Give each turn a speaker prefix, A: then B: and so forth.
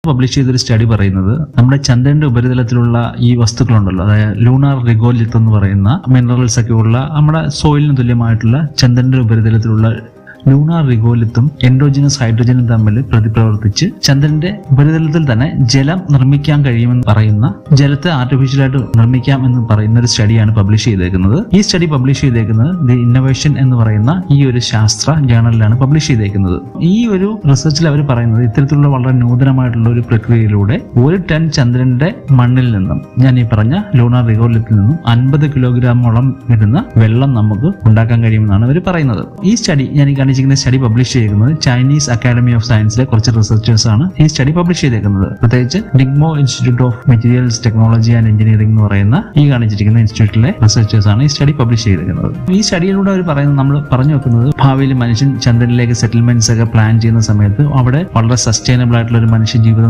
A: Publish ചെയ്തൊരു study പറയുന്നത് നമ്മുടെ ചന്ദ്രന്റെ ഉപരിതലത്തിലുള്ള ഈ വസ്തുക്കളുണ്ടല്ലോ, അതായത് ലൂണാർ റിഗോലിത്ത് എന്ന് പറയുന്ന മിനറൽസ് ഒക്കെ ഉള്ള നമ്മുടെ സോയിലിന് തുല്യമായിട്ടുള്ള ചന്ദ്രന്റെ ഉപരിതലത്തിലുള്ള ലൂണാർ റിഗോലിത്തും എൻഡോജിനസ് ഹൈഡ്രജനും തമ്മിൽ പ്രതിപ്രവർത്തിച്ച് ചന്ദ്രന്റെ ഉപരിതലത്തിൽ തന്നെ ജലം നിർമ്മിക്കാൻ കഴിയുമെന്ന് പറയുന്ന, ജലത്തെ ആർട്ടിഫിഷ്യലായിട്ട് നിർമ്മിക്കാം എന്ന് പറയുന്ന ഒരു സ്റ്റഡിയാണ് പബ്ലിഷ് ചെയ്തേക്കുന്നത്. ഈ സ്റ്റഡി പബ്ലിഷ് ചെയ്തേക്കുന്നത് ദി ഇന്നോവേഷൻ എന്ന് പറയുന്ന ഈ ഒരു ശാസ്ത്ര ജേണലിലാണ് പബ്ലിഷ് ചെയ്തേക്കുന്നത്. ഈ ഒരു റിസർച്ചിൽ അവർ പറയുന്നത് ഇത്തരത്തിലുള്ള വളരെ നൂതനമായിട്ടുള്ള ഒരു പ്രക്രിയയിലൂടെ 1 ടൺ ചന്ദ്രന്റെ മണ്ണിൽ നിന്നും, ഞാൻ ഈ പറഞ്ഞ ലൂണാർ റിഗോലിത്തിൽ നിന്നും 50 കിലോഗ്രാമോളം വരുന്ന വെള്ളം നമുക്ക് ഉണ്ടാക്കാൻ കഴിയുമെന്നാണ് അവർ പറയുന്നത്. ഈ സ്റ്റഡി ഞാൻ ഈ സ്റ്റഡി പബ്ലിഷ് ചെയ്യുന്നത് ചൈനീസ് അക്കാഡമി ഓഫ് സയൻസിലെ കുറച്ച് റിസർച്ചേഴ്സ് ആണ് ഈ സ്റ്റഡി പബ്ലിഷ് ചെയ്തേക്കുന്നത്. പ്രത്യേകിച്ച് Ningbo institute of materials technology and engineering എന്ന് പറയുന്ന ഈ കാണിച്ചിരിക്കുന്ന ഇൻസ്റ്റിറ്റ്യൂട്ടിലെ റിസർച്ചേഴ്സ് ആണ് ഈ സ്റ്റഡി പബ്ലിഷ് ചെയ്തേക്കുന്നത്. ഈ സ്റ്റഡിയിലൂടെ അവർ പറയുന്നത്, നമ്മൾ പറഞ്ഞു വെക്കുന്നത്, ഭാവിയിൽ മനുഷ്യൻ ചന്ദ്രനിലേക്ക് സെറ്റിൽമെന്റ്സ് ഒക്കെ പ്ലാൻ ചെയ്യുന്ന സമയത്ത് അവിടെ വളരെ സസ്റ്റൈനബിൾ ആയിട്ടുള്ള ഒരു മനുഷ്യ ജീവിതം